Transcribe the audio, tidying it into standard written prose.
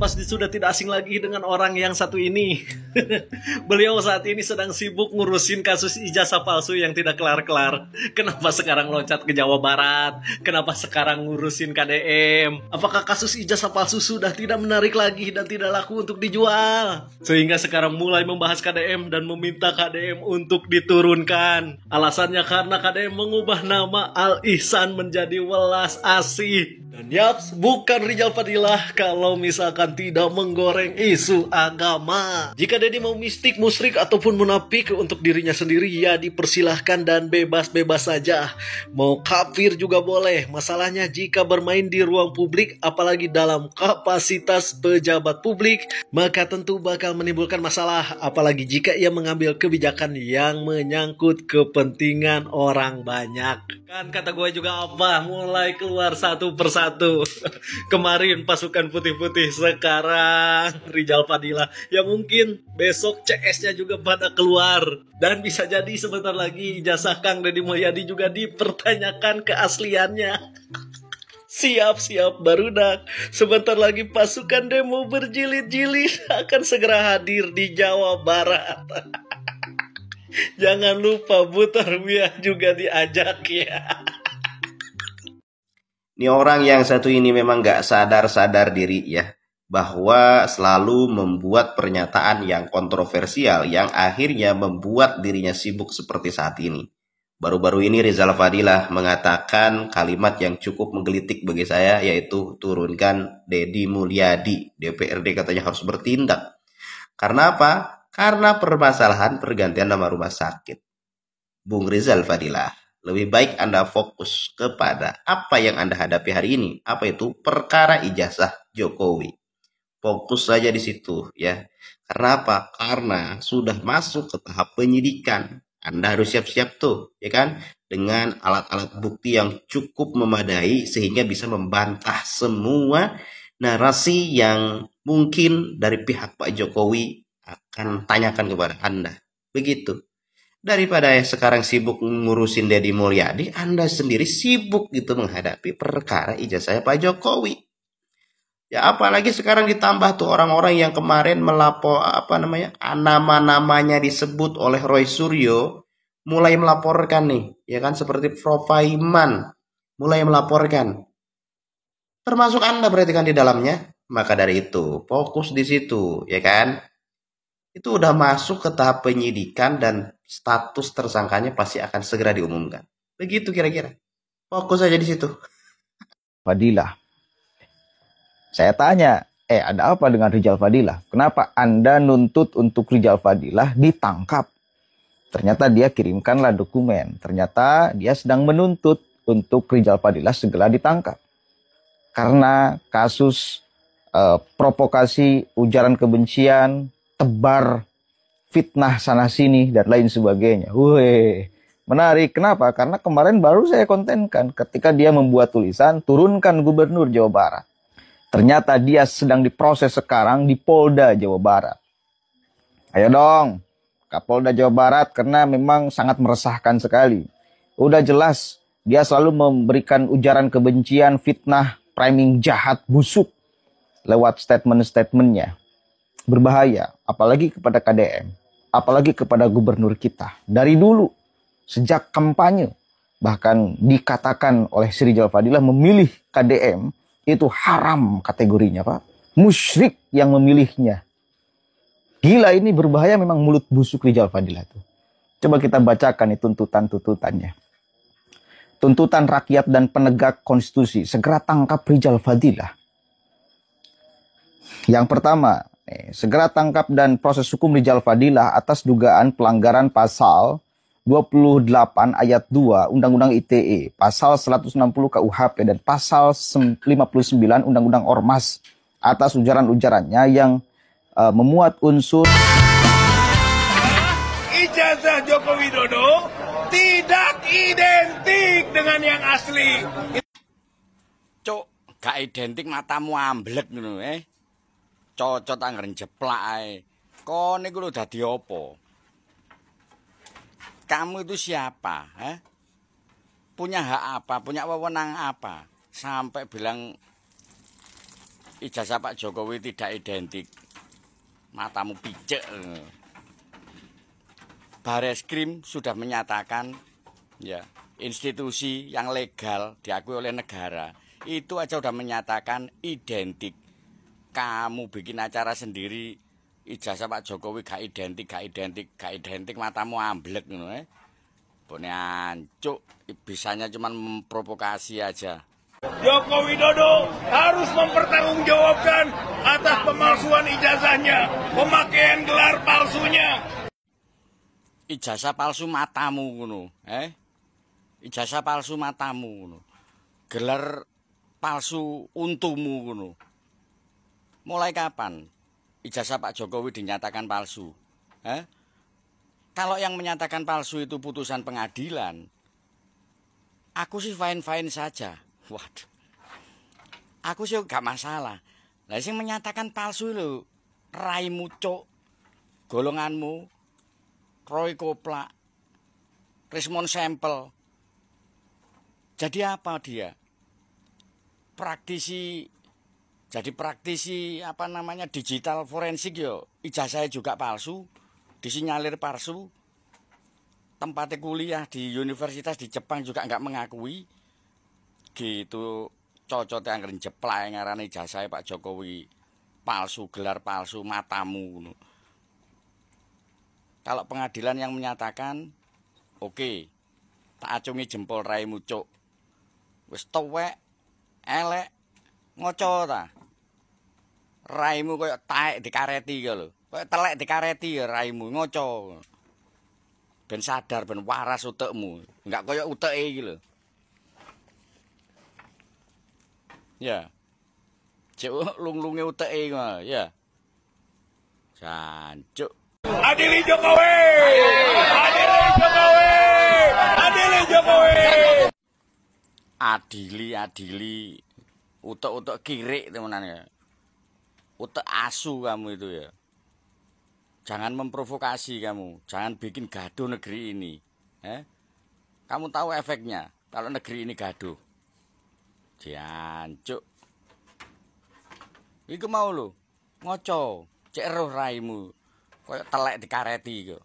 pasti sudah tidak asing lagi dengan orang yang satu ini. Beliau saat ini sedang sibuk ngurusin kasus ijazah palsu yang tidak kelar-kelar. Kenapa sekarang loncat ke Jawa Barat? Kenapa sekarang ngurusin KDM? Apakah kasus ijazah palsu sudah tidak menarik lagi dan tidak laku untuk dijual? Sehingga sekarang mulai membahas KDM dan meminta KDM untuk diturunkan. Alasannya karena KDM mengubah nama Al Ihsan menjadi Welas Asih. Dan yaps, bukan Rizal Fadilah kalau misalkan tidak menggoreng isu agama. Jika Dedi mau mistik, musyrik, ataupun munafik untuk dirinya sendiri, ya dipersilahkan dan bebas-bebas saja. Mau kafir juga boleh. Masalahnya jika bermain di ruang publik, apalagi dalam kapasitas pejabat publik, maka tentu bakal menimbulkan masalah. Apalagi jika ia mengambil kebijakan yang menyangkut kepentingan orang banyak. Kan kata gue juga apa, mulai keluar satu persatu. Kemarin pasukan putih-putih, sekarang Rizal Fadilah. Ya mungkin besok CS-nya juga pada keluar. Dan bisa jadi sebentar lagi ijazah Kang Deddy Mulyadi juga dipertanyakan keasliannya. Siap-siap barudak. Sebentar lagi pasukan demo berjilid-jilid akan segera hadir di Jawa Barat. Jangan lupa Butarwiyah juga diajak ya. Ini orang yang satu ini memang gak sadar-sadar diri ya, bahwa selalu membuat pernyataan yang kontroversial yang akhirnya membuat dirinya sibuk seperti saat ini. Baru-baru ini Rizal Fadilah mengatakan kalimat yang cukup menggelitik bagi saya, yaitu turunkan Deddy Mulyadi. DPRD katanya harus bertindak. Karena apa? Karena permasalahan pergantian nama rumah sakit. Bung Rizal Fadilah, lebih baik Anda fokus kepada apa yang Anda hadapi hari ini. Apa itu? Perkara ijazah Jokowi. Fokus saja di situ ya. Karena apa? Karena sudah masuk ke tahap penyidikan. Anda harus siap-siap tuh, ya kan? Dengan alat-alat bukti yang cukup memadai sehingga bisa membantah semua narasi yang mungkin dari pihak Pak Jokowi akan tanyakan kepada Anda. Begitu. Daripada sekarang sibuk ngurusin Deddy Mulyadi, Anda sendiri sibuk gitu menghadapi perkara ijazah Pak Jokowi. Ya apalagi sekarang ditambah tuh orang-orang yang kemarin melapor nama-namanya disebut oleh Roy Suryo mulai melaporkan nih, ya kan, seperti Prof Iman mulai melaporkan. Termasuk Anda berarti kan di dalamnya. Maka dari itu, fokus di situ, ya kan? Itu udah masuk ke tahap penyidikan dan status tersangkanya pasti akan segera diumumkan. Begitu kira-kira. Fokus aja di situ. Fadilah. Saya tanya, ada apa dengan Rizal Fadilah? Kenapa Anda nuntut untuk Rizal Fadilah ditangkap? Ternyata dia kirimkanlah dokumen. Ternyata dia sedang menuntut untuk Rizal Fadilah segera ditangkap. Karena kasus provokasi, ujaran kebencian, tebar fitnah sana sini dan lain sebagainya. Wih, menarik. Kenapa? Karena kemarin baru saya kontenkan ketika dia membuat tulisan turunkan Gubernur Jawa Barat. Ternyata dia sedang diproses sekarang di Polda Jawa Barat. Ayo dong, Kapolda Jawa Barat, karena memang sangat meresahkan sekali. Udah jelas dia selalu memberikan ujaran kebencian, fitnah, framing jahat, busuk lewat statement-statementnya. Berbahaya, apalagi kepada KDM, apalagi kepada gubernur kita. Dari dulu, sejak kampanye, bahkan dikatakan oleh Sri Rizal Fadilah memilih KDM, itu haram kategorinya, Pak. Musyrik yang memilihnya. Gila, ini berbahaya memang mulut busuk Rizal Fadilah itu. Coba kita bacakan nih tuntutan-tuntutannya. Tuntutan rakyat dan penegak konstitusi, segera tangkap Rizal Fadilah. Yang pertama, segera tangkap dan proses hukum Rizal Fadilah atas dugaan pelanggaran pasal 28 ayat 2 Undang-Undang ITE, pasal 160 KUHP, dan pasal 59 Undang-Undang Ormas atas ujaran-ujarannya yang memuat unsur ijazah Joko Widodo tidak identik dengan yang asli. Cuk, gak identik matamu amblek ngono Cocot anggaran jeplak ae. Kok niku lho dadi apa? Kamu itu siapa? Punya hak apa? Punya wewenang apa? Sampai bilang ijazah Pak Jokowi tidak identik. Matamu picek. Bareskrim sudah menyatakan ya, institusi yang legal diakui oleh negara itu aja udah menyatakan identik. Kamu bikin acara sendiri ijazah Pak Jokowi gak identik, matamu amblek ngono Bone ancuk, bisanya cuma memprovokasi aja. Joko Widodo harus mempertanggungjawabkan atas pemalsuan ijazahnya, pemakaian gelar palsunya. Ijazah palsu matamu ngono, Ijazah palsu matamu ngono. Gelar palsu untumu ngono. Mulai kapan ijazah Pak Jokowi dinyatakan palsu? Kalau yang menyatakan palsu itu putusan pengadilan, aku sih fine-fine saja. Waduh. Aku sih gak masalah. Lah sing menyatakan palsu lho, raimu cuk, golonganmu, Roy Koplak, Rismon Sampel. Jadi apa dia? Praktisi apa namanya digital forensik yo. Ijazahnya juga palsu, disinyalir palsu. Tempatnya kuliah di universitas di Jepang juga nggak mengakui. Gitu cocok yang jeplak ngarane ijazah Pak Jokowi palsu, gelar palsu, matamu. Kalau pengadilan yang menyatakan oke, tak acungi jempol raimu cuk. Wis tuwek, elek, ngoco ta. Raimu koyo taek dikareti ya lho. Koyo telek dikareti ya raimu ngoco. Ben sadar ben waras utekmu, enggak koyo uteke iki lho. Ya. Cek lung-lunge uteke ya. Jancuk. Adili Jokowi! Adili Jokowi! Adili Jokowi! Adili. Utek-utek kirik temenan ya. Utek asu kamu itu ya. Jangan memprovokasi kamu. Jangan bikin gaduh negeri ini. Kamu tahu efeknya kalau negeri ini gaduh. Jancuk. Iku mau lho. Ngoco. Cek roh raimu. Kayak telek dikareti kok.